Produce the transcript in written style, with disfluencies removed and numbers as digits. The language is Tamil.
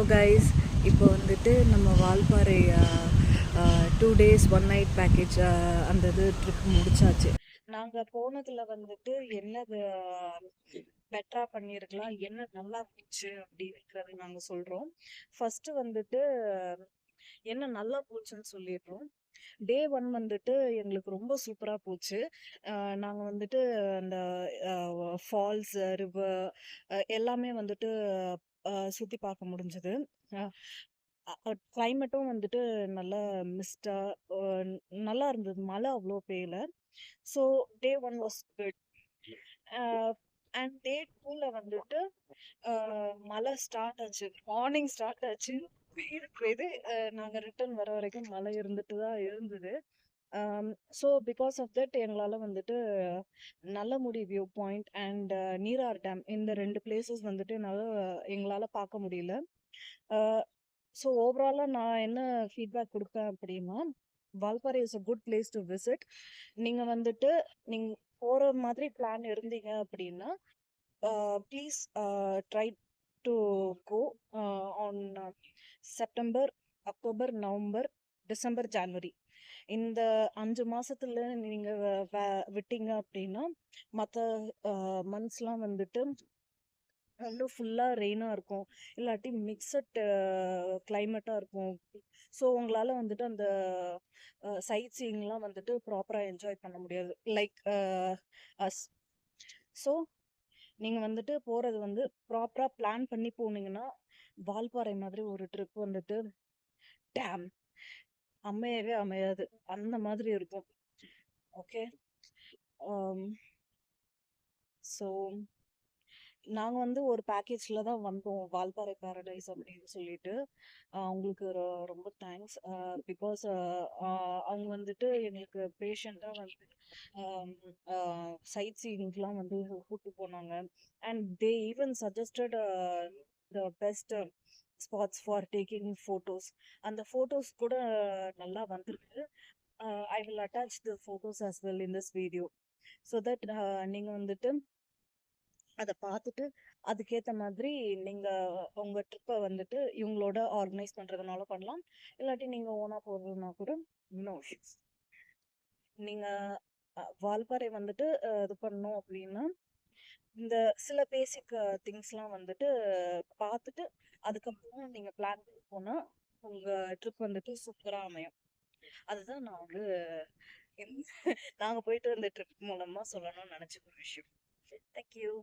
கைஸ், இப்போ வந்துட்டு நம்ம வால்பாறை 2 days 1 night பேக்கேஜ் அந்த இது ட்ரிப் முடிச்சாச்சு. நாங்கள் போனதில் வந்துட்டு என்ன பெட்டராக பண்ணியிருக்கலாம், என்ன நல்லா போச்சு அப்படிங்கிறது நாங்கள் சொல்கிறோம். ஃபஸ்ட்டு வந்துட்டு என்ன நல்லா போச்சுன்னு சொல்லிடுறோம். டே 1 வந்துட்டு எங்களுக்கு ரொம்ப சூப்பராக போச்சு. நாங்கள் வந்துட்டு அந்த ஃபால்ஸ், ரிவர் எல்லாமே வந்துட்டு சுற்றி பார்க்க முடிஞ்சது. கிளைமேட்டும் வந்துட்டு நல்லா மிஸ்டா நல்லா இருந்தது. மழை அவ்வளோ பெய்யல. So day 1 was good. And day 2ல வந்துட்டு மழை ஸ்டார்ட் ஆச்சு. மார்னிங் ஸ்டார்ட் ஆச்சு, பெய்து நாங்கள் ரிட்டர்ன் வர வரைக்கும் மழை இருந்துட்டு தான் இருந்தது. ஸோ பிகாஸ் ஆஃப் தட் எங்களால் வந்துட்டு Nallamudi view point and Nirar dam இந்த 2 பிளேசஸ் வந்துட்டு எங்களால் பார்க்க முடியல. ஸோ ஓவராலாக நான் என்ன ஃபீட்பேக் கொடுப்பேன் அப்படின்னா, Valparai is a good place to visit. நீங்கள் வந்துட்டு நீங்கள் போகிற மாதிரி பிளான் இருந்தீங்க அப்படின்னா please try to go on September, October, November, December, January இந்த 5 மாசத்துல நீங்க விட்டீங்க அப்படின்னா மற்ற மந்த்ஸ்லாம் வந்துட்டு இன்னும் ஃபுல்லாக ரெயினாக இருக்கும், இல்லாட்டி மிக்சட் கிளைமேட்டாக இருக்கும். ஸோ உங்களால் வந்துட்டு அந்த சைட் சீயிங்லாம் வந்துட்டு ப்ராப்பராக என்ஜாய் பண்ண முடியாது, லைக் அஸ். ஸோ நீங்கள் வந்துட்டு போகிறது வந்து ப்ராப்பராக பிளான் பண்ணி போனீங்கன்னா வால்பாறை மாதிரி ஒரு ட்ரிப் வந்துட்டு டேம் அமையவே அமையாது, அந்த மாதிரி இருக்கும். ஓகே, ஸோ நாங்கள் வந்து ஒரு பேக்கேஜில் தான் வந்தோம், வால்பாறை பேரடைஸ் அப்படின்னு சொல்லிட்டு. அவங்களுக்கு ரொம்ப தேங்க்ஸ். பிகாஸ் அவங்க வந்துட்டு எங்களுக்கு பேஷண்ட்டாக வந்து சைட் சீயிங்லாம் வந்து கூப்பிட்டு போனாங்க. And they even suggested the best spots for taking photos. அந்த ஃபோட்டோஸ் கூட நல்லா வந்திருக்கு. I will attach the photos as well in this video so that நீங்கள் வந்துட்டு அதை பார்த்துட்டு அதுக்கேற்ற மாதிரி நீங்கள் உங்கள் ட்ரிப்பை வந்துட்டு இவங்களோட ஆர்கனைஸ் பண்ணுறதுனால பண்ணலாம், இல்லாட்டி நீங்கள் ஓனாக போகிறதுனா கூட நோ இஷ்யூஸ். நீங்கள் வால்பாறை வந்துட்டு இது பண்ணோம் அப்படின்னா இந்த சில பேசிக் திங்ஸ்லாம் வந்துட்டு பார்த்துட்டு அதுக்கப்புறம் நீங்கள் பிளான் பண்ணி போனால் உங்கள் ட்ரிப் வந்துட்டு சூப்பராக அமையும். அதுதான் நான் வந்து நாங்கள் போயிட்டு வந்த ட்ரிப் மூலமாக சொல்லணும்னு நினச்சிக்கிற விஷயம். தேங்க்யூ.